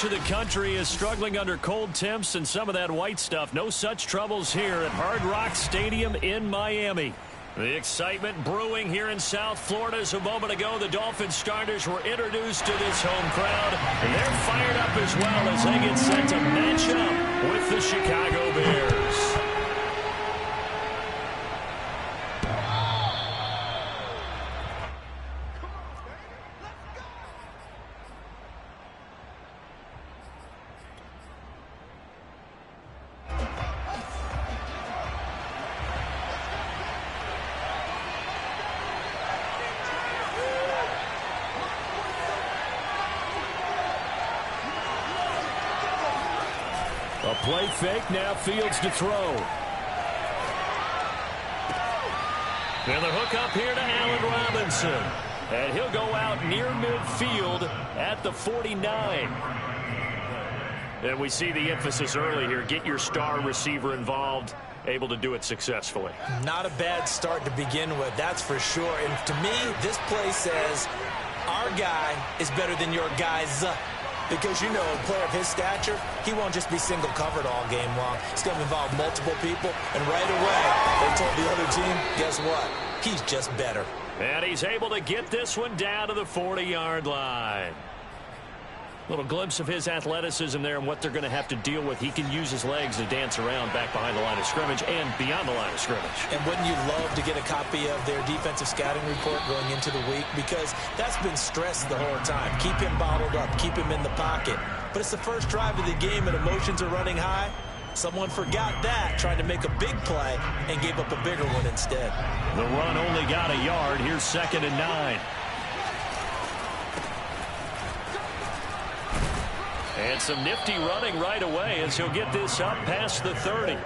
much of the country is struggling under cold temps and some of that white stuff. No such troubles here at Hard Rock Stadium in Miami. The excitement brewing here in South Florida. As a moment ago, the Dolphins starters were introduced to this home crowd. And they're fired up as well as they get set to match up with the Chicago Bears. A play fake, now Fields to throw. And the hook up here to Allen Robinson. And he'll go out near midfield at the 49. And we see the emphasis early here. Get your star receiver involved. Able to do it successfully. Not a bad start to begin with, that's for sure. And to me, this play says our guy is better than your guy's. Because, you know, a player of his stature, he won't just be single covered all game long. He's going to involve multiple people. And right away, they told the other team, guess what? He's just better. And he's able to get this one down to the 40-yard line. Little glimpse of his athleticism there and what they're going to have to deal with. He can use his legs to dance around back behind the line of scrimmage and beyond the line of scrimmage. And wouldn't you love to get a copy of their defensive scouting report going into the week? Because that's been stressed the whole time. Keep him bottled up. Keep him in the pocket. But it's the first drive of the game and emotions are running high. Someone forgot that, trying to make a big play, and gave up a bigger one instead. The run only got a yard. Here's 2nd and 9. And some nifty running right away as he'll get this up past the 30.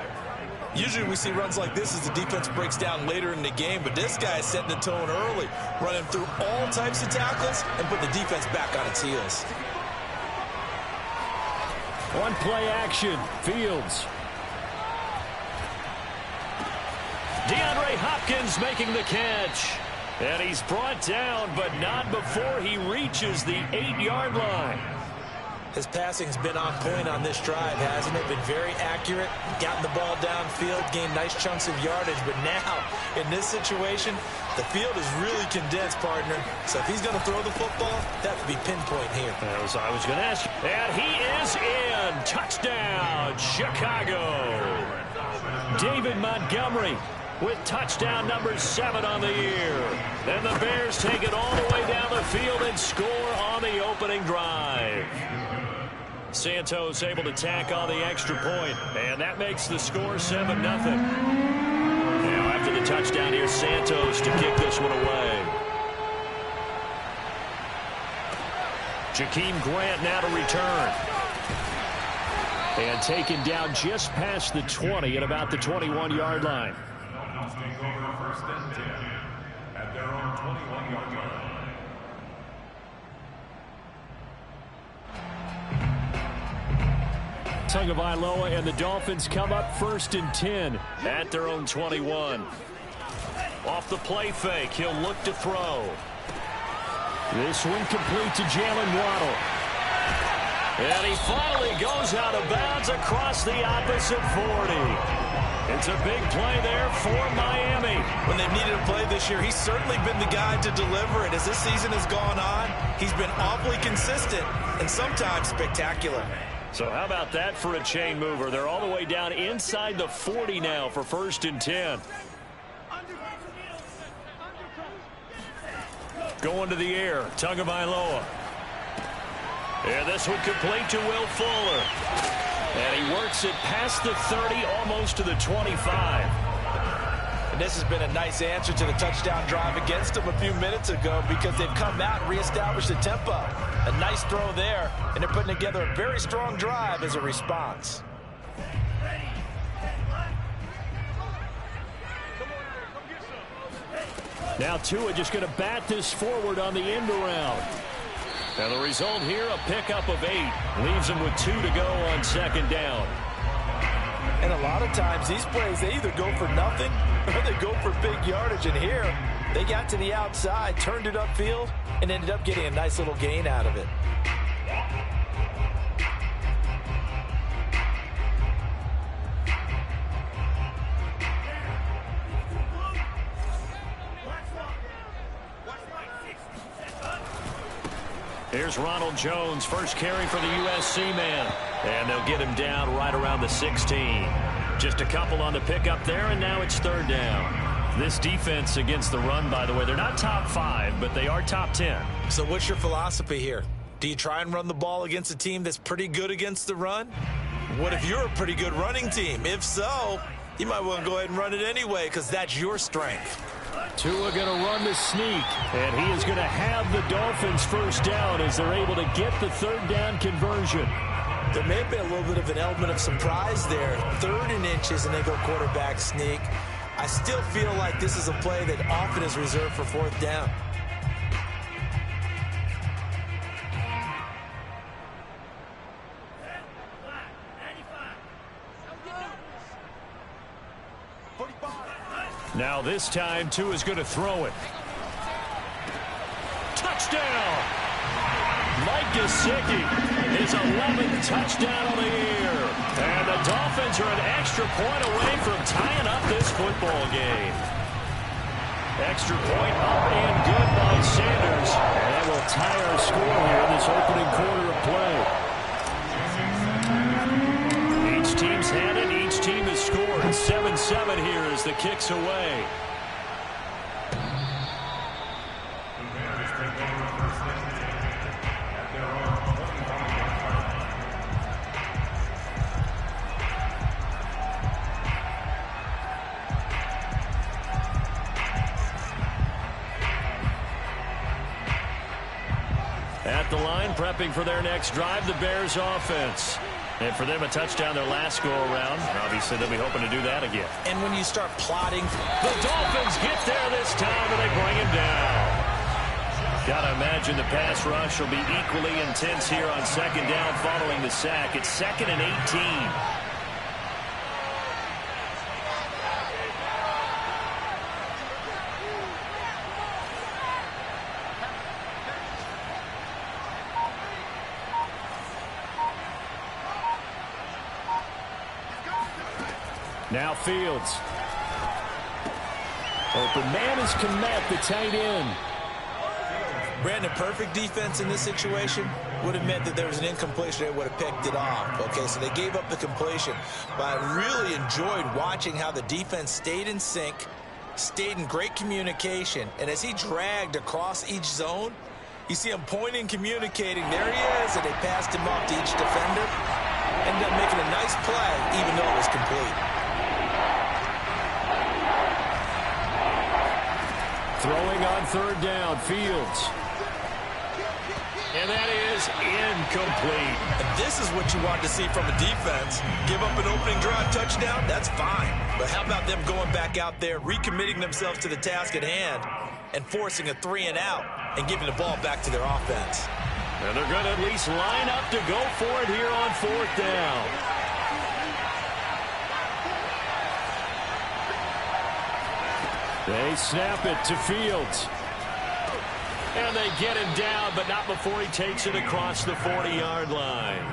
Usually we see runs like this as the defense breaks down later in the game, but this guy is setting the tone early, running through all types of tackles and put the defense back on its heels. One play action, Fields. DeAndre Hopkins making the catch. And he's brought down, but not before he reaches the 8-yard line. His passing's been on point on this drive, hasn't it? Been very accurate, gotten the ball downfield, gained nice chunks of yardage. But now, in this situation, the field is really condensed, partner. So if he's going to throw the football, that would be pinpoint here. As I was going to ask. And he is in. Touchdown, Chicago. David Montgomery with touchdown number 7 on the year. Then the Bears take it all the way down the field and score on the opening drive. Santos able to tack on the extra point, and that makes the score 7-0. Now after the touchdown, here's Santos to kick this one away. Jakeem Grant now to return. And taken down just past the 20 at about the 21-yard line. Take over 1st and 10 at their own 21-yard line. Tagovailoa and the Dolphins come up 1st and 10 at their own 21. Off the play fake, he'll look to throw. This one complete to Jalen Waddle. And he finally goes out of bounds across the opposite 40. It's a big play there for Miami. When they've needed a play this year, he's certainly been the guy to deliver it. As this season has gone on, he's been awfully consistent and sometimes spectacular. So how about that for a chain mover? They're all the way down inside the 40 now for 1st and 10. Going to the air, Tagovailoa. And this one complete to Will Fuller. And he works it past the 30, almost to the 25. And this has been a nice answer to the touchdown drive against them a few minutes ago because they've come out and reestablished the tempo. A nice throw there, and they're putting together a very strong drive as a response. Now Tua just going to bat this forward on the end around. And the result here, a pickup of 8. Leaves him with 2 to go on 2nd down. And a lot of times these plays, they either go for nothing or they go for big yardage. And here, they got to the outside, turned it upfield, and ended up getting a nice little gain out of it. Here's Ronald Jones, first carry for the USC man. And they'll get him down right around the 16. Just a couple on the pickup there, and now it's third down. This defense against the run, by the way, they're not top 5, but they are top 10. So what's your philosophy here? Do you try and run the ball against a team that's pretty good against the run? What if you're a pretty good running team? If so, you might want to go ahead and run it anyway because that's your strength. Tua going to run the sneak, and he is going to have the Dolphins first down as they're able to get the third down conversion. There may have been a little bit of an element of surprise there. 3rd and inches, and they go quarterback sneak. I still feel like this is a play that often is reserved for 4th down. Now this time, Tua's going to throw it. Touchdown! Mike Gesicki, his 11th touchdown of the year. And the Dolphins are an extra point away from tying up this football game. Extra point up and good by Sanders. And that will tie our score here in this opening quarter of play. Each team's had it. Each team has scored. 7-7 here as the kick's away. At the line, prepping for their next drive, the Bears offense. And for them, a touchdown their last go-around. Obviously, they'll be hoping to do that again. And when you start plotting, the Dolphins get there this time, and they bring him down. Got to imagine the pass rush will be equally intense here on 2nd down following the sack. It's 2nd and 18. Now Fields. Open man is Kmet, the tight end. Brandon, perfect defense in this situation would have meant that there was an incompletion. They would have picked it off. Okay, so they gave up the completion. But I really enjoyed watching how the defense stayed in sync, stayed in great communication. And as he dragged across each zone, you see him pointing, communicating. There he is, and they passed him off to each defender. Ended up making a nice play, even though it was complete. Throwing on 3rd down, Fields. And that is incomplete. And this is what you want to see from a defense. Give up an opening drive touchdown, that's fine. But how about them going back out there, recommitting themselves to the task at hand, and forcing a 3-and-out and giving the ball back to their offense. And they're going to at least line up to go for it here on 4th down. They snap it to Fields. And they get him down, but not before he takes it across the 40-yard line.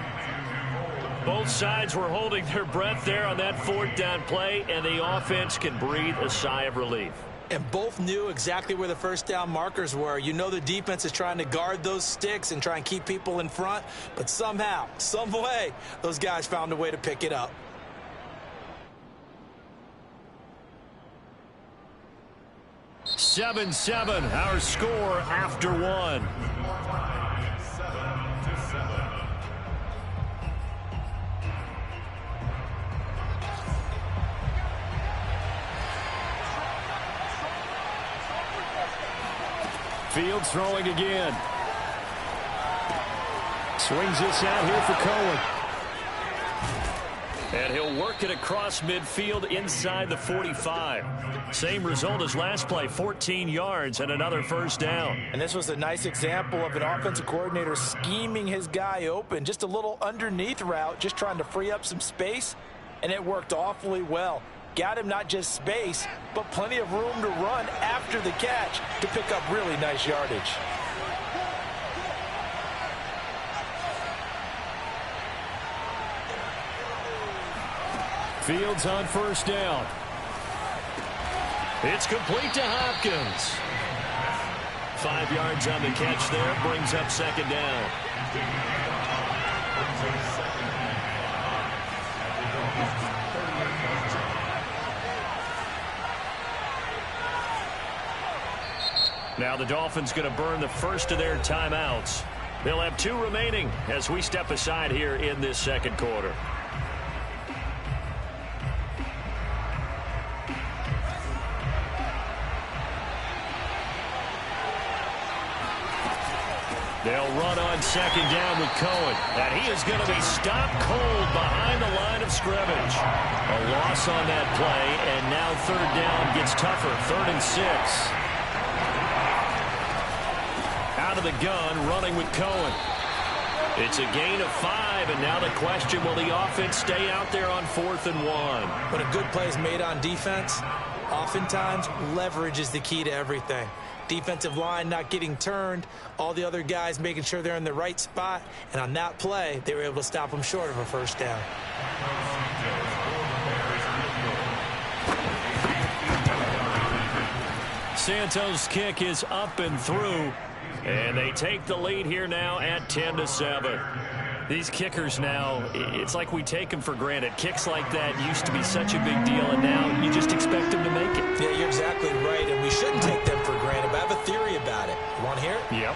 Both sides were holding their breath there on that 4th down play, and the offense can breathe a sigh of relief. And both knew exactly where the 1st down markers were. You know the defense is trying to guard those sticks and try and keep people in front, but somehow, some way, those guys found a way to pick it up. Seven, our score after 1. 7. Fields throwing again. Swings this out here for Cohen. And he'll work it across midfield inside the 45. Same result as last play, 14 yards and another 1st down. And this was a nice example of an offensive coordinator scheming his guy open. Just a little underneath route, just trying to free up some space, and it worked awfully well. Got him not just space, but plenty of room to run after the catch to pick up really nice yardage. Fields on 1st down. It's complete to Hopkins. 5 yards on the catch there. Brings up second down. Now the Dolphins going to burn the first of their timeouts. They'll have 2 remaining as we step aside here in this second quarter. They'll run on second down with Cohen. And he is going to be stopped cold behind the line of scrimmage. A loss on that play, and now third down gets tougher. 3rd and 6. Out of the gun, running with Cohen. It's a gain of 5, and now the question, will the offense stay out there on 4th and 1? When a good play is made on defense, oftentimes leverage is the key to everything. Defensive line not getting turned, all the other guys making sure they're in the right spot, and on that play, they were able to stop them short of a first down. Santos' kick is up and through, and they take the lead here now at 10-7. These kickers now, it's like we take them for granted. Kicks like that used to be such a big deal, and now you just expect them to make it. Yeah, you're exactly right, and we shouldn't take them for granted, but I have a theory about it. You want to hear it? Yep.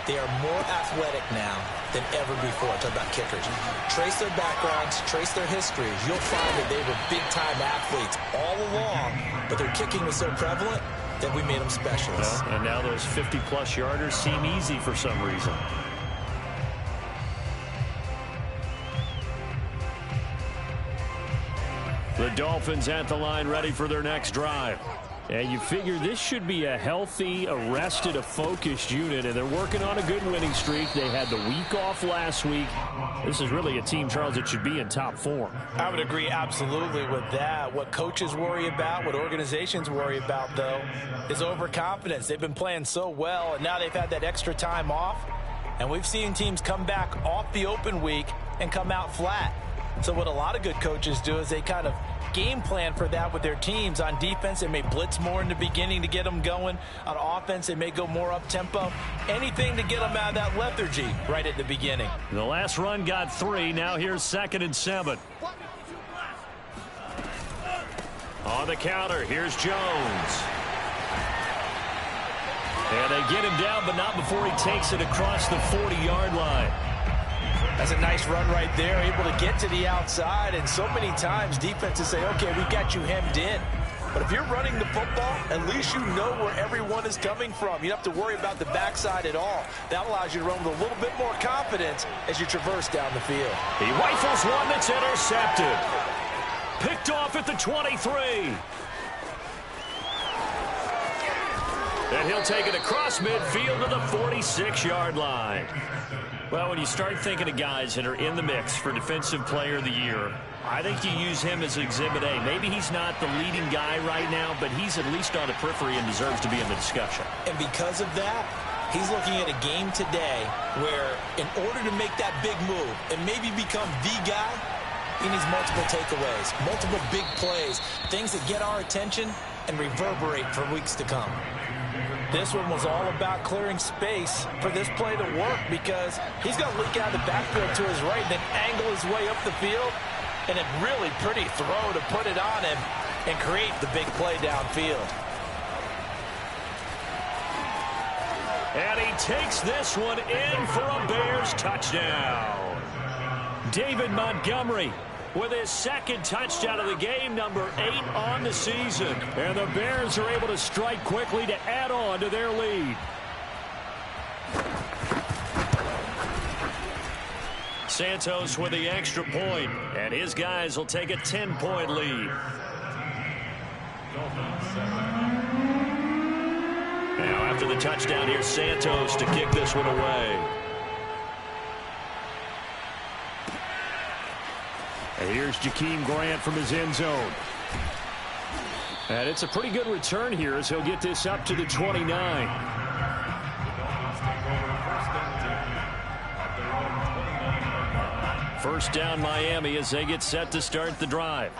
They are more athletic now than ever before. Talk about kickers. Trace their backgrounds, trace their histories. You'll find that they were big-time athletes all along, but their kicking was so prevalent that we made them specialists. Well, and now those 50-plus yarders seem easy for some reason. The Dolphins at the line, ready for their next drive. And you figure this should be a healthy, arrested, a focused unit, and they're working on a good winning streak. They had the week off last week. This is really a team, Charles, that should be in top form. I would agree absolutely with that. What coaches worry about, what organizations worry about, though, is overconfidence. They've been playing so well, and now they've had that extra time off, and we've seen teams come back off the open week and come out flat. So what a lot of good coaches do is they kind of game plan for that with their teams. On defense, they may blitz more in the beginning to get them going. On offense, they may go more up-tempo. Anything to get them out of that lethargy right at the beginning. The last run got 3. Now here's 2nd and 7. On the counter, here's Jones. And they get him down, but not before he takes it across the 40-yard line. That's a nice run right there, able to get to the outside, and so many times defenses say, okay, we got you hemmed in. But if you're running the football, at least you know where everyone is coming from. You don't have to worry about the backside at all. That allows you to run with a little bit more confidence as you traverse down the field. He rifles one that's intercepted. Picked off at the 23. And he'll take it across midfield to the 46-yard line. Well, when you start thinking of guys that are in the mix for Defensive Player of the Year, I think you use him as Exhibit A. Maybe he's not the leading guy right now, but he's at least on the periphery and deserves to be in the discussion. And because of that, he's looking at a game today where in order to make that big move and maybe become the guy, he needs multiple takeaways, multiple big plays, things that get our attention and reverberate for weeks to come. This one was all about clearing space for this play to work because he's going to leak out of the backfield to his right and then angle his way up the field. And a really pretty throw to put it on him and create the big play downfield. And he takes this one in for a Bears touchdown. David Montgomery with his 2nd touchdown of the game, number 8 on the season. And the Bears are able to strike quickly to add on to their lead. Santos with the extra point, and his guys will take a 10-point lead. Now after the touchdown, here's Santos to kick this one away. And here's Jakeem Grant from his end zone. And it's a pretty good return here as he'll get this up to the 29. First down Miami as they get set to start the drive.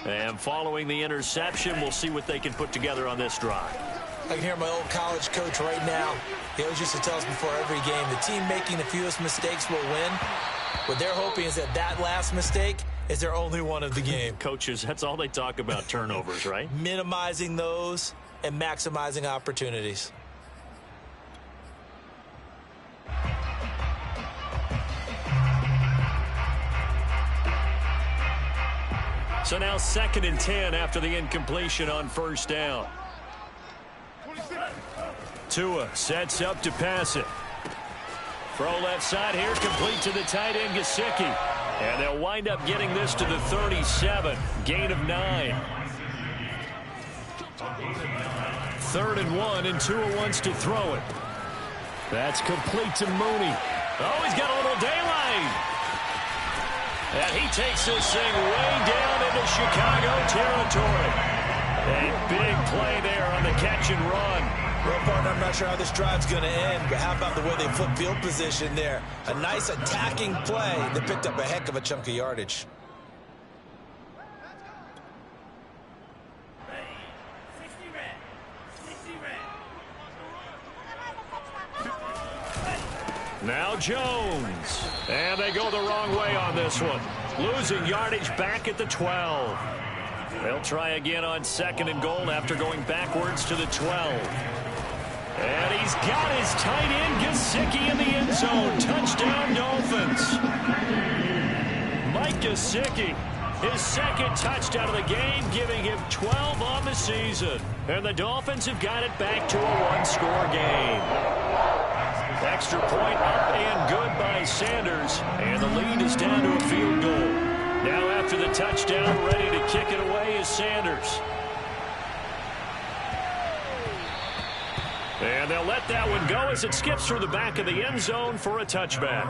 And following the interception, we'll see what they can put together on this drive. I can hear my old college coach right now. He always used to tell us before every game, the team making the fewest mistakes will win. What they're hoping is that last mistake is their only one of the game. Coaches, that's all they talk about, turnovers, right? Minimizing those and maximizing opportunities. So now 2nd and 10 after the incompletion on first down. Tua sets up to pass it. Throw left side here, complete to the tight end, Gesicki. And they'll wind up getting this to the 37. Gain of 9. 3rd and 1, and Tua wants to throw it. That's complete to Mooney. Oh, he's got a little daylight. And he takes this thing way down into Chicago territory. A big play there on the catch and run. Well, partner, I'm not sure how this drive's going to end, but how about the way they flip field position there? A nice attacking play that picked up a heck of a chunk of yardage. Now Jones. And they go the wrong way on this one. Losing yardage back at the 12. They'll try again on 2nd and goal after going backwards to the 12. And he's got his tight end, Gesicki, in the end zone. Touchdown, Dolphins. Mike Gesicki, his 2nd touchdown of the game, giving him 12 on the season. And the Dolphins have got it back to a one-score game. Extra point up and good by Sanders. And the lead is down to a field goal. Now after the touchdown, ready to kick it away is Sanders. And they'll let that one go as it skips through the back of the end zone for a touchback.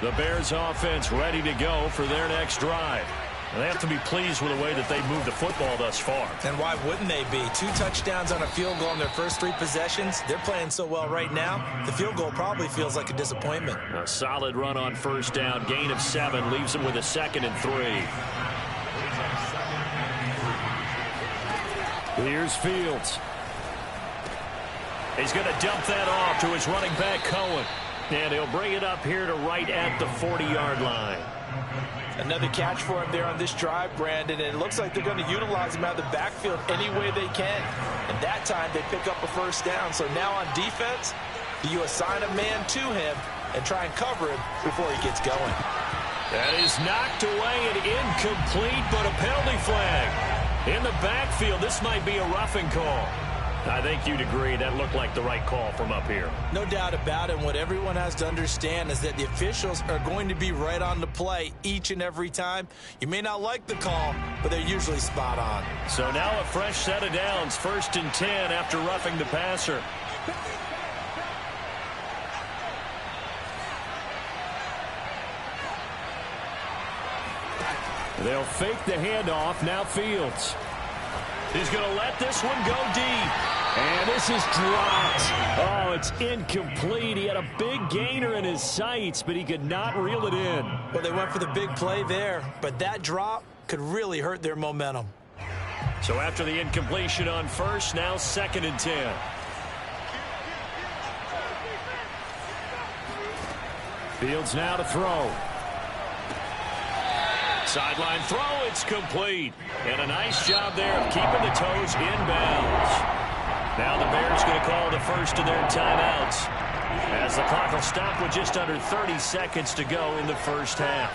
The Bears offense ready to go for their next drive. And they have to be pleased with the way that they've moved the football thus far. And why wouldn't they be? 2 touchdowns on a field goal in their first 3 possessions. They're playing so well right now, the field goal probably feels like a disappointment. A solid run on first down. Gain of 7 leaves them with a 2nd and 3. Here's Fields. He's going to dump that off to his running back, Cohen. And he'll bring it up here to right at the 40-yard line. Another catch for him there on this drive, Brandon, and it looks like they're going to utilize him out of the backfield any way they can. And that time they pick up a first down. So now on defense, you assign a man to him and try and cover him before he gets going. That is knocked away and incomplete, but a penalty flag. In the backfield, this might be a roughing call. I think you'd agree that looked like the right call from up here. No doubt about it. And what everyone has to understand is that the officials are going to be right on the play each and every time. You may not like the call, but they're usually spot on. So now a fresh set of downs. 1st and 10 after roughing the passer. They'll fake the handoff. Now Fields. He's going to let this one go deep. And this is dropped. Oh, it's incomplete. He had a big gainer in his sights, but he could not reel it in. Well, they went for the big play there, but that drop could really hurt their momentum. So after the incompletion on first, now 2nd and 10. Fields now to throw. Sideline throw, it's complete. And a nice job there of keeping the toes inbounds. Now the Bears going to call the first of their timeouts, as the clock will stop with just under 30 seconds to go in the first half.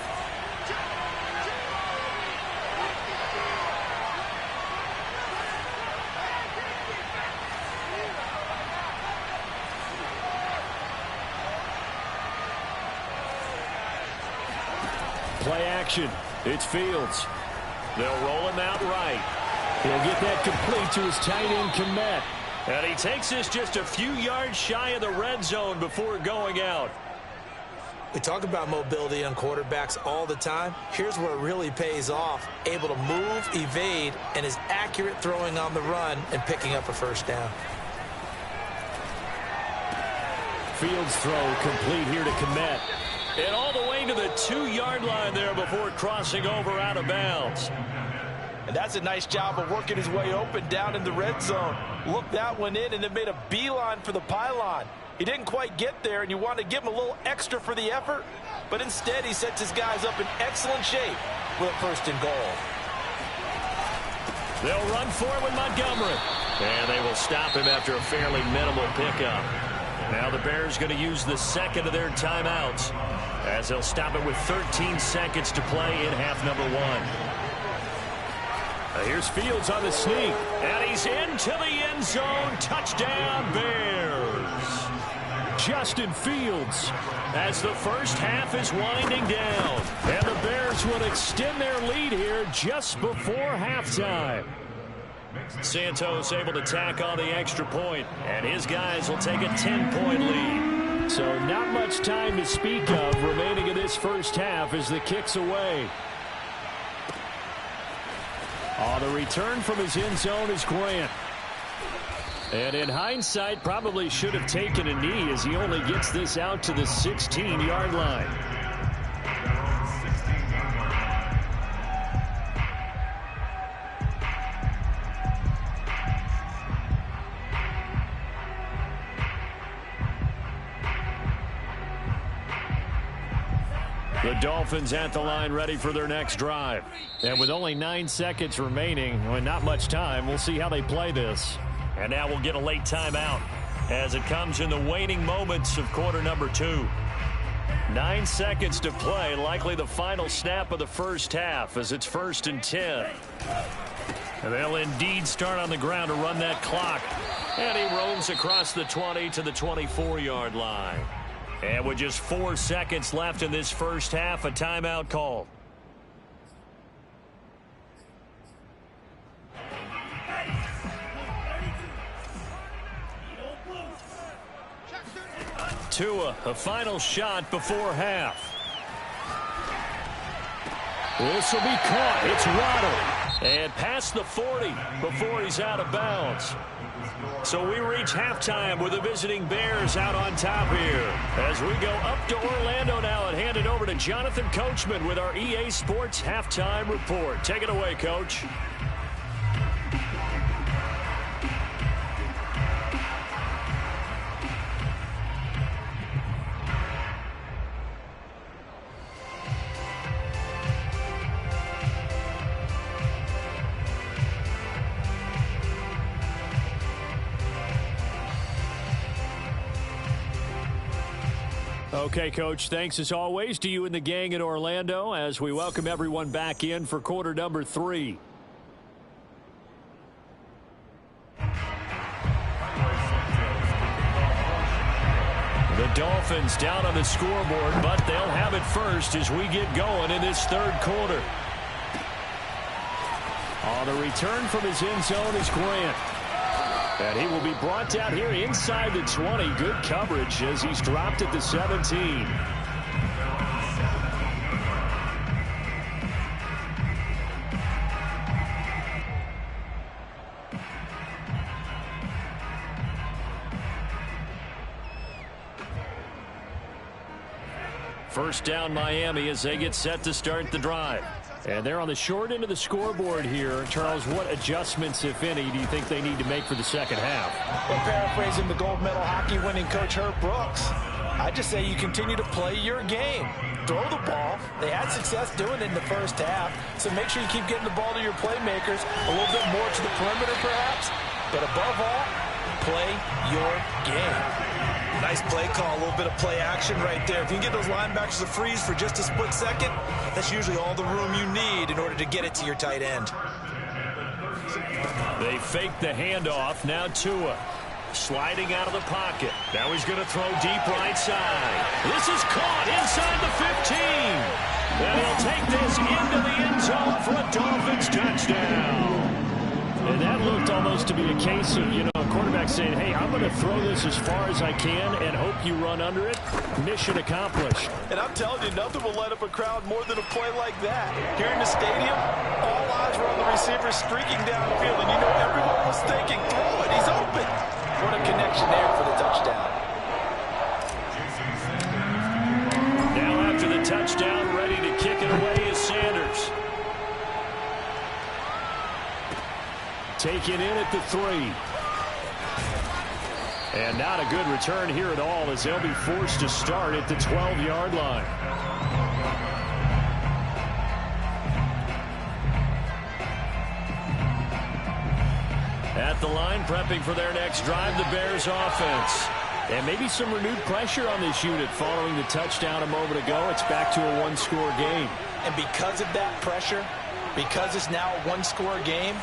Play action. It's Fields. They'll roll him out right. He'll get that complete to his tight end, Kmet. And he takes this just a few yards shy of the red zone before going out. We talk about mobility on quarterbacks all the time. Here's where it really pays off. Able to move, evade, and is accurate throwing on the run and picking up a first down. Fields throw complete here to Kmet. And all the way to the 2-yard line there before crossing over out of bounds. And that's a nice job of working his way open down in the red zone. Looked that one in and then made a beeline for the pylon. He didn't quite get there, and you want to give him a little extra for the effort, but instead he sets his guys up in excellent shape with a 1st and goal. They'll run for it with Montgomery. And they will stop him after a fairly minimal pickup. Now the Bears going to use the 2nd of their timeouts as they'll stop it with 13 seconds to play in half number 1. Here's Fields on the sneak, and he's into the end zone. Touchdown, Bears. Justin Fields as the first half is winding down. And the Bears will extend their lead here just before halftime. Santos able to tack on the extra point, and his guys will take a 10-point lead. So not much time to speak of remaining in this first half as the kick's away. The return from his end zone is Grant. And in hindsight, probably should have taken a knee as he only gets this out to the 16-yard line. The Dolphins at the line ready for their next drive. And with only 9 seconds remaining, and not much time, we'll see how they play this. And now we'll get a late timeout as it comes in the waning moments of quarter number 2. 9 seconds to play, likely the final snap of the first half as it's 1st and 10. And they'll indeed start on the ground to run that clock. And he roams across the 20 to the 24-yard line. And with just 4 seconds left in this first half, a timeout call. Tua, a final shot before half. This will be caught. It's Waddle. And past the 40 before he's out of bounds. So we reach halftime with the visiting Bears out on top here. As we go up to Orlando now and hand it over to Jonathan Coachman with our EA Sports Halftime Report. Take it away, Coach. Okay, Coach, thanks as always to you and the gang in Orlando as we welcome everyone back in for quarter number 3. The Dolphins down on the scoreboard, but they'll have it first as we get going in this third quarter. On the return from his end zone is Grant. And he will be brought down here inside the 20. Good coverage as he's dropped at the 17. First down Miami as they get set to start the drive. And they're on the short end of the scoreboard here. Charles, what adjustments, if any, do you think they need to make for the second half? Well, paraphrasing the gold medal hockey winning coach Herb Brooks, I just say you continue to play your game. Throw the ball. They had success doing it in the first half, so make sure you keep getting the ball to your playmakers, a little bit more to the perimeter perhaps, but above all, play your game. Nice play call, a little bit of play action right there. If you can get those linebackers to freeze for just a split second, that's usually all the room you need in order to get it to your tight end. They fake the handoff. Now Tua sliding out of the pocket. Now he's going to throw deep right side. This is caught inside the 15. And he'll take this into the end zone for a Dolphins touchdown. And that looked almost to be a case of, a quarterback saying, hey, I'm going to throw this as far as I can and hope you run under it. Mission accomplished. And I'm telling you, nothing will light up a crowd more than a play like that. Here in the stadium, all eyes were on the receiver streaking downfield, and everyone was thinking, throw it, he's open. What a connection there for the touchdown. Now taken in at the 3. And not a good return here at all as they'll be forced to start at the 12-yard line. At the line, prepping for their next drive, the Bears offense. And maybe some renewed pressure on this unit following the touchdown a moment ago. It's back to a one-score game. And because of that pressure, because it's now a one-score game,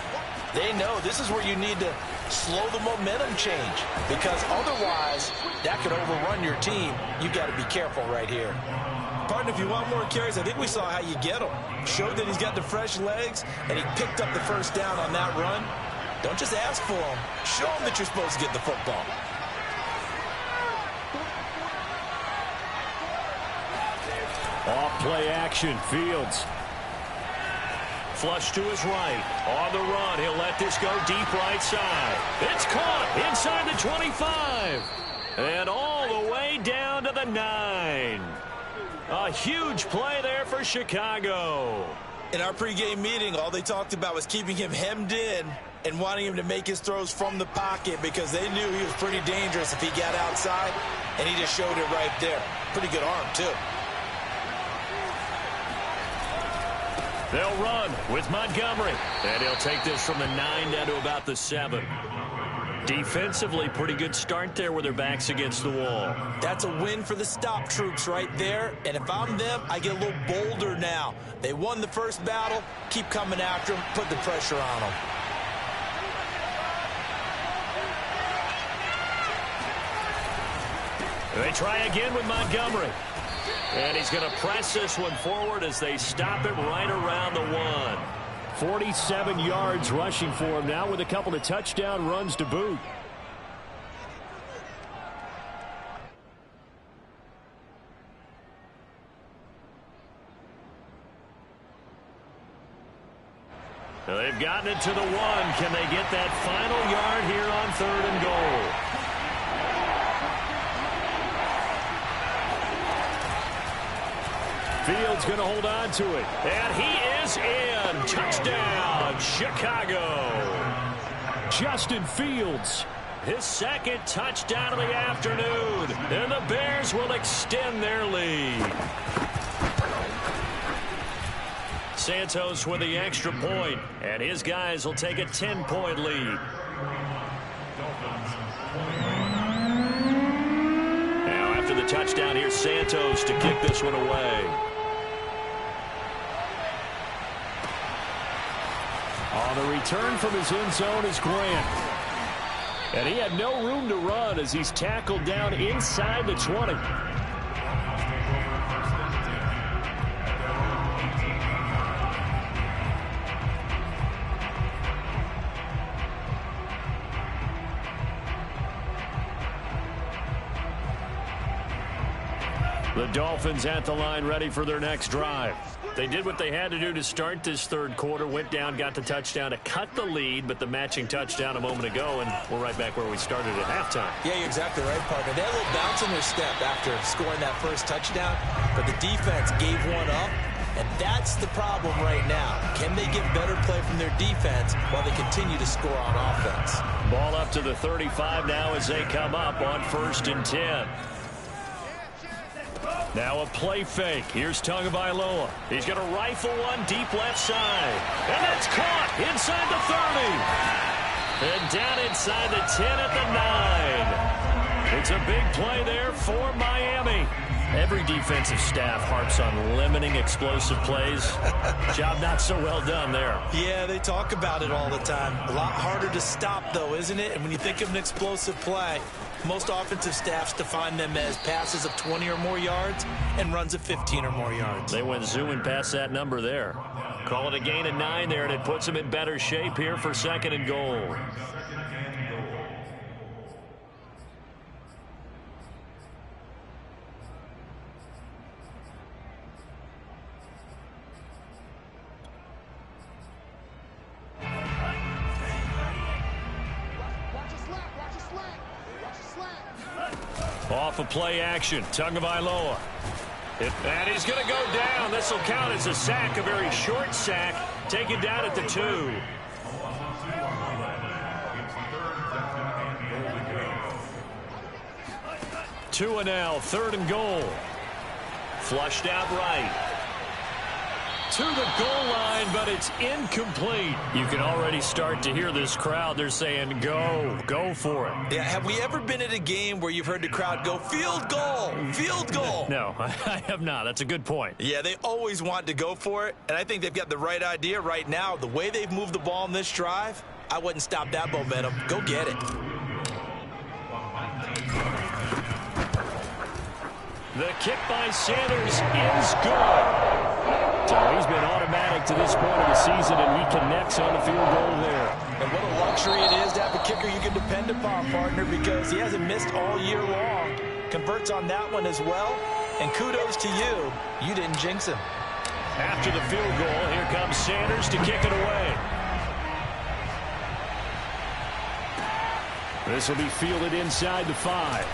they know this is where you need to slow the momentum change, because otherwise that could overrun your team. You got to be careful right here. Partner, if you want more carries, I think we saw how you get him. Showed that he's got the fresh legs, and he picked up the first down on that run. Don't just ask for him. Show him that you're supposed to get the football. Off play action, Fields. Flush to his right. On the run, he'll let this go deep right side. It's caught inside the 25. And all the way down to the 9. A huge play there for Chicago. In our pregame meeting, all they talked about was keeping him hemmed in and wanting him to make his throws from the pocket because they knew he was pretty dangerous if he got outside, and he just showed it right there. Pretty good arm, too. They'll run with Montgomery. And he'll take this from the 9 down to about the 7. Defensively, pretty good start there with their backs against the wall. That's a win for the stop troops right there. And if I'm them, I get a little bolder now. They won the first battle. Keep coming after them. Put the pressure on them. They try again with Montgomery. And he's going to press this one forward as they stop him right around the 1. 47 yards rushing for him now with a couple of touchdown runs to boot. They've gotten it to the 1. Can they get that final yard here on 3rd and goal? Fields going to hold on to it. And he is in. Touchdown, Chicago. Justin Fields. His second touchdown of the afternoon. And the Bears will extend their lead. Santos with the extra point, and his guys will take a 10-point lead. Now after the touchdown, here's Santos to kick this one away. On the return from his end zone is Grant. And he had no room to run as he's tackled down inside the 20. The Dolphins at the line ready for their next drive. They did what they had to do to start this third quarter, went down, got the touchdown to cut the lead, but the matching touchdown a moment ago, and we're right back where we started at halftime. Yeah, you're exactly right, partner. They had a little bounce in their step after scoring that first touchdown, but the defense gave one up, and that's the problem right now. Can they get better play from their defense while they continue to score on offense? Ball up to the 35 now as they come up on 1st and 10. Now a play fake. Here's Tagovailoa. He's going to rifle one deep left side. And that's caught inside the 30. And down inside the 10 at the 9. It's a big play there for Miami. Every defensive staff harps on limiting explosive plays. Job not so well done there. Yeah, they talk about it all the time. A lot harder to stop, though, isn't it? And when you think of an explosive play, most offensive staffs define them as passes of 20 or more yards and runs of 15 or more yards. They went zooming past that number there. Call it a gain of 9 there, and it puts them in better shape here for 2nd and goal. Off of play action, Tagovailoa. And he's going to go down. This will count as a sack, a very short sack, taken down at the 2. Tua now, 3rd and goal. Flushed out right. To the goal line, but it's incomplete. You can already start to hear this crowd. They're saying, go for it. Yeah, have we ever been at a game where you've heard the crowd go, field goal, field goal? No, I have not. That's a good point. Yeah, they always want to go for it, and I think they've got the right idea right now. The way they've moved the ball in this drive, I wouldn't stop that momentum. Go get it. The kick by Sanders is good. So he's been automatic to this point of the season, and he connects on the field goal there. And what a luxury it is to have a kicker you can depend upon, partner, because he hasn't missed all year long. Converts on that one as well. And kudos to you. You didn't jinx him. After the field goal, here comes Sanders to kick it away. This will be fielded inside the 5.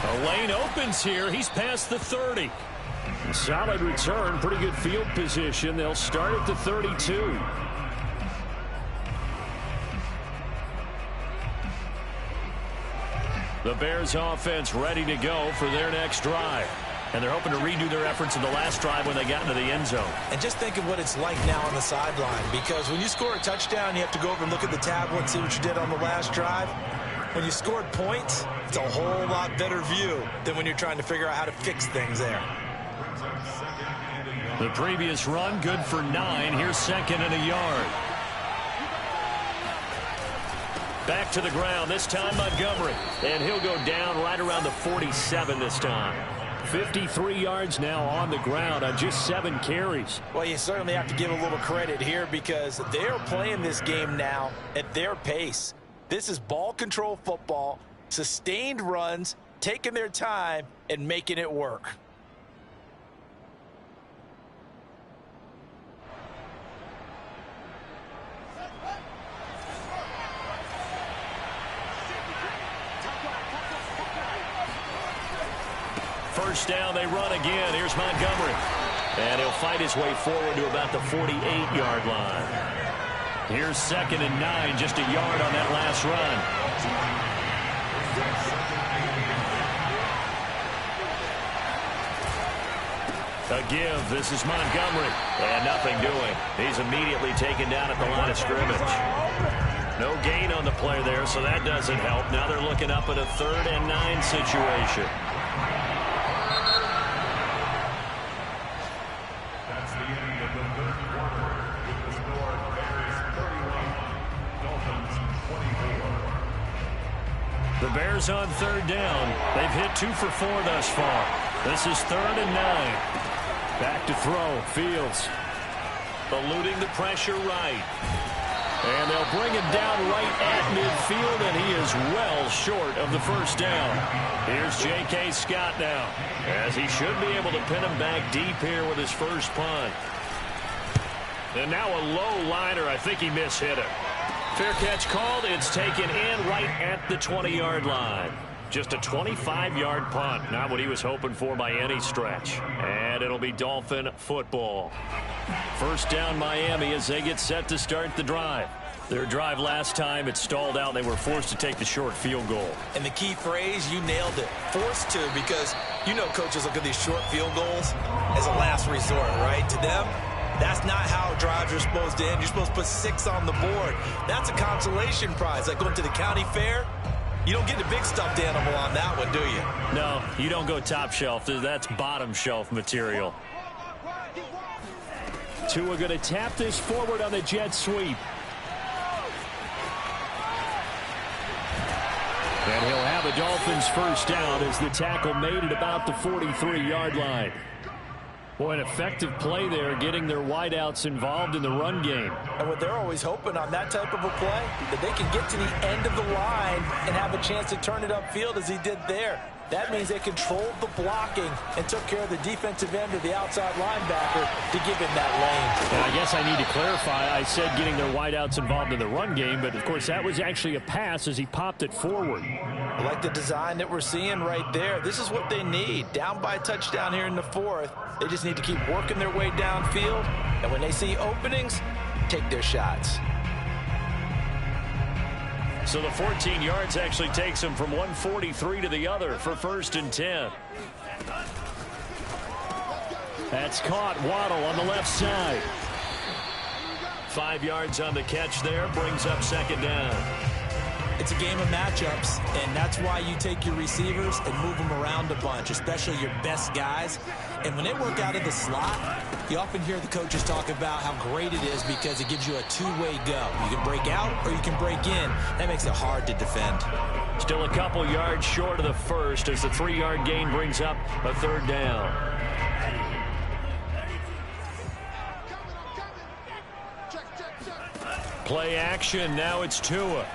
A lane opens here. He's past the 30. Solid return, pretty good field position. They'll start at the 32. The Bears offense ready to go for their next drive. And they're hoping to redo their efforts in the last drive when they got into the end zone. And just think of what it's like now on the sideline, because when you score a touchdown, you have to go over and look at the tablet and see what you did on the last drive. When you scored points, it's a whole lot better view than when you're trying to figure out how to fix things there. The previous run, good for 9. Here's 2nd and a yard. Back to the ground, this time Montgomery. And he'll go down right around the 47 this time. 53 yards now on the ground on just 7 carries. Well, you certainly have to give a little credit here because they're playing this game now at their pace. This is ball control football, sustained runs, taking their time, and making it work. First down, they run again. Here's Montgomery. And he'll fight his way forward to about the 48-yard line. Here's 2nd and 9, just a yard on that last run. A give. This is Montgomery. And nothing doing. He's immediately taken down at the line of scrimmage. No gain on the play there, so that doesn't help. Now they're looking up at a 3rd and 9 situation. That's the end of the third quarter. With the score, Bears 31, Dolphins 24. The Bears on 3rd down. They've hit 2 for 4 thus far. This is 3rd and 9. Back to throw. Fields eluding the pressure right. And they'll bring him down right at midfield, and he is well short of the first down. Here's J.K. Scott now, as he should be able to pin him back deep here with his first punt. And now a low liner. I think he mishit it. Fair catch called. It's taken in right at the 20-yard line. Just a 25-yard punt. Not what he was hoping for by any stretch. And it'll be Dolphin football. First down Miami as they get set to start the drive. Their drive last time, it stalled out. They were forced to take the short field goal. And the key phrase, you nailed it. Forced to, because you know coaches look at these short field goals as a last resort, right? To them, that's not how drives are supposed to end. You're supposed to put 6 on the board. That's a consolation prize. Like going to the county fair, you don't get the big stuffed animal on that one, do you? No, you don't go top shelf. That's bottom shelf material. Tua going to tap this forward on the jet sweep. And he'll have a Dolphins first down as the tackle made at about the 43-yard line. Boy, an effective play there, getting their wideouts involved in the run game. And what they're always hoping on that type of a play, that they can get to the end of the line and have a chance to turn it upfield as he did there. That means they controlled the blocking and took care of the defensive end or the outside linebacker to give him that lane. And I guess I need to clarify. I said getting their wideouts involved in the run game, but of course that was actually a pass as he popped it forward. I like the design that we're seeing right there. This is what they need. Down by a touchdown here in the 4th. They just need to keep working their way downfield. And when they see openings, take their shots. So the 14 yards actually takes him from 143 to the other for 1st and 10. That's caught. Waddle on the left side. 5 yards on the catch there. Brings up 2nd down. It's a game of matchups, and that's why you take your receivers and move them around a bunch, especially your best guys. And when they work out of the slot, you often hear the coaches talk about how great it is because it gives you a two-way go. You can break out or you can break in. That makes it hard to defend. Still a couple yards short of the first as the 3-yard gain brings up a 3rd down. Play action. Now it's Tua.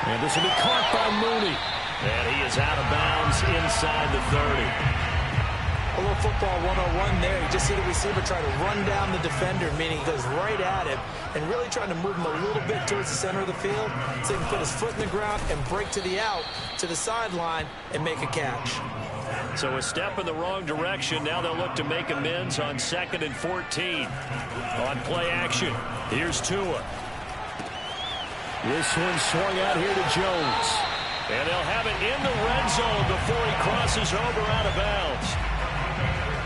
And this will be caught by Mooney. And he is out of bounds inside the 30. A little football 101 there. You just see the receiver try to run down the defender, meaning he goes right at him and really trying to move him a little bit towards the center of the field so he can put his foot in the ground and break to the out, to the sideline, and make a catch. So a step in the wrong direction. Now they'll look to make amends on 2nd and 14. On play action, here's Tua. This one swung out here to Jones. And they'll have it in the red zone before he crosses over out of bounds.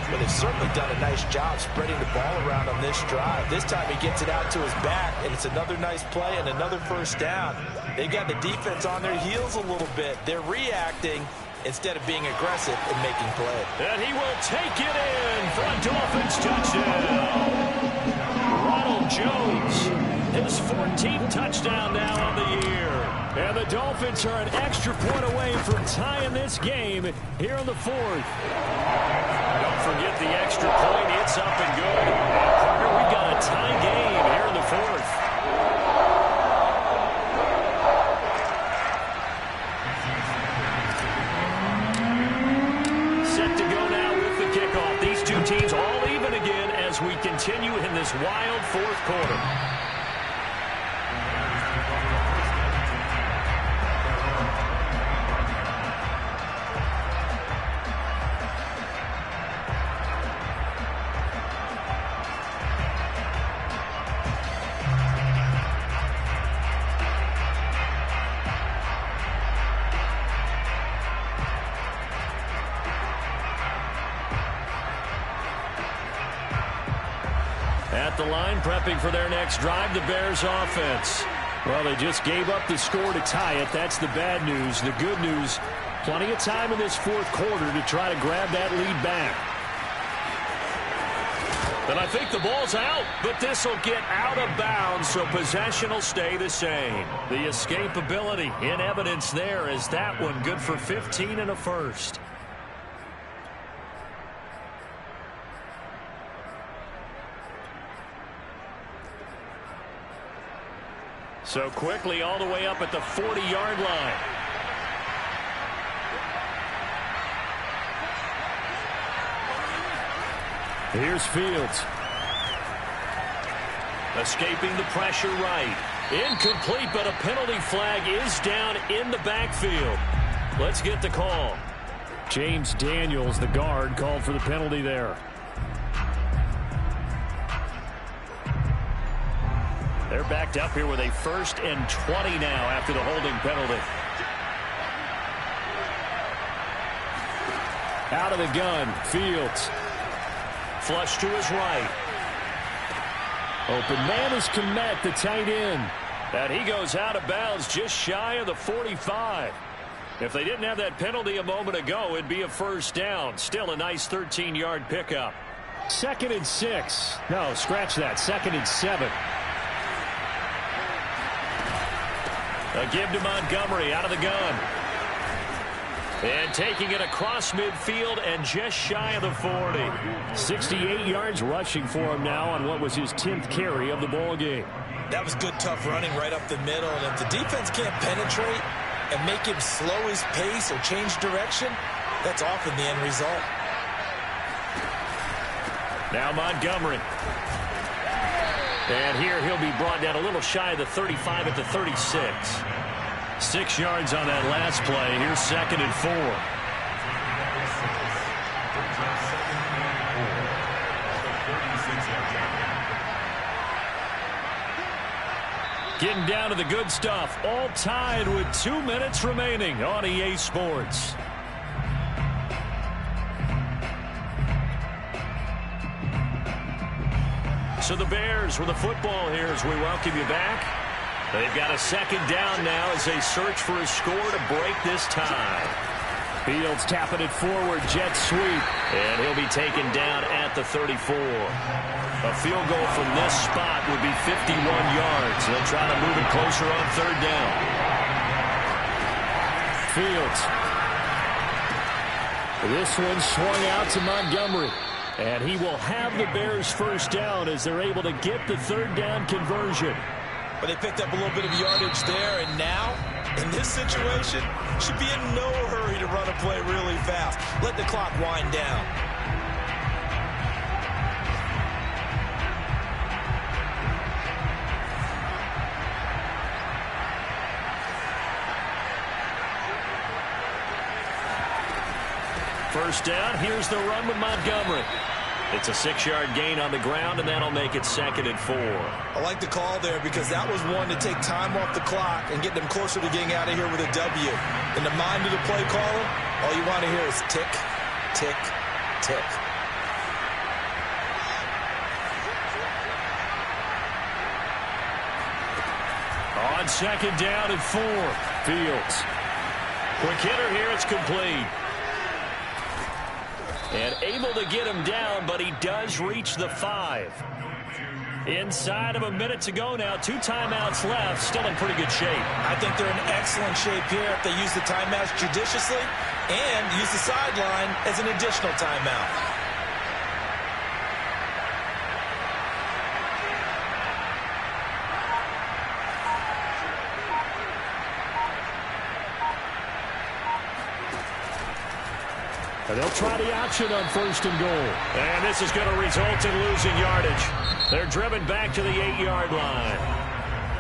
But they've certainly done a nice job spreading the ball around on this drive. This time he gets it out to his back, and it's another nice play and another 1st down. They've got the defense on their heels a little bit. They're reacting instead of being aggressive and making play. And he will take it in for a Dolphins touchdown. Ronald Jones. His 14th touchdown now on the year. And the Dolphins are an extra point away from tying this game here in the 4th. Don't forget the extra point. It's up and good. And partner, we've got a tie game here in the 4th. Set to go now with the kickoff. These two teams all even again as we continue in this wild 4th quarter. At the line, prepping for their next drive, the Bears offense. Well, they just gave up the score to tie it. That's the bad news. The good news, plenty of time in this 4th quarter to try to grab that lead back. And I think the ball's out, but this will get out of bounds, so possession will stay the same. The escapability in evidence there is that one good for 15 and a 1st. So quickly all the way up at the 40-yard line. Here's Fields. Escaping the pressure right. Incomplete, but a penalty flag is down in the backfield. Let's get the call. James Daniels, the guard, called for the penalty there. They're backed up here with a 1st and 20 now after the holding penalty. Out of the gun, Fields. Flush to his right. Open man is Kmet, the tight end. And he goes out of bounds just shy of the 45. If they didn't have that penalty a moment ago, it'd be a 1st down. Still a nice 13-yard pickup. 2nd and 6. No, scratch that. 2nd and 7. A give to Montgomery out of the gun. And taking it across midfield and just shy of the 40. 68 yards rushing for him now on what was his 10th carry of the ball game. That was good, tough running right up the middle. And if the defense can't penetrate and make him slow his pace or change direction, that's often the end result. Now Montgomery. And here he'll be brought down a little shy of the 35 at the 36. 6 yards on that last play. Here's 2nd and 4. Getting down to the good stuff. All tied with 2 minutes remaining on EA Sports. So the Bears with the football here as we welcome you back. They've got a second down now as they search for a score to break this tie. Fields tapping it forward, jet sweep. And he'll be taken down at the 34. A field goal from this spot would be 51 yards. They'll try to move it closer on third down. Fields. This one swung out to Montgomery. And he will have the Bears first down as they're able to get the third down conversion. But they picked up a little bit of yardage there, and now, in this situation, should be in no hurry to run a play really fast. Let the clock wind down. First down, here's the run with Montgomery. It's a 6-yard gain on the ground, and that'll make it 2nd and 4. I like the call there because that was one to take time off the clock and get them closer to getting out of here with a W. In the mind of the play caller, all you want to hear is tick, tick, tick. On second down and 4, Fields. Quick hitter here, it's complete. And able to get him down, but he does reach the 5. Inside of a minute to go now. 2 timeouts left. Still in pretty good shape. I think they're in excellent shape here if they use the timeouts judiciously and use the sideline as an additional timeout. And they'll try the option on 1st and goal. And this is going to result in losing yardage. They're driven back to the 8-yard line.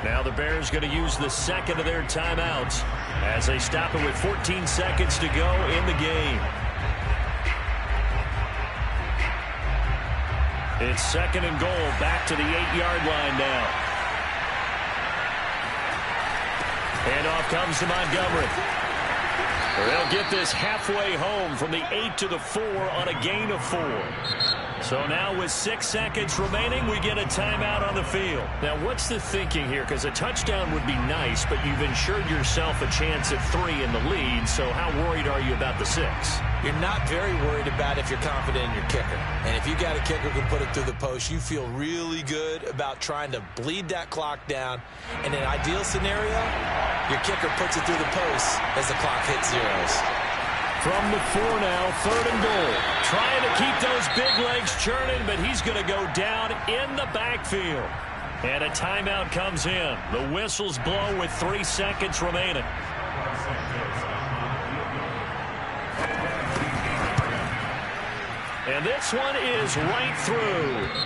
Now the Bears going to use the second of their timeouts as they stop it with 14 seconds to go in the game. It's 2nd and goal, back to the 8-yard line now. And off comes to Montgomery. They'll get this halfway home from the 8 to the 4 on a gain of 4. So now with 6 seconds remaining, we get a timeout on the field. Now, what's the thinking here? Because a touchdown would be nice, but you've ensured yourself a chance at 3 in the lead. So how worried are you about the 6? You're not very worried about if you're confident in your kicker. And if you got a kicker who can put it through the post, you feel really good about trying to bleed that clock down. In an ideal scenario, your kicker puts it through the post as the clock hits zeros. From the 4 now, 3rd and goal. Trying to keep those big legs churning, but he's going to go down in the backfield. And a timeout comes in. The whistles blow with 3 seconds remaining. And this one is right through.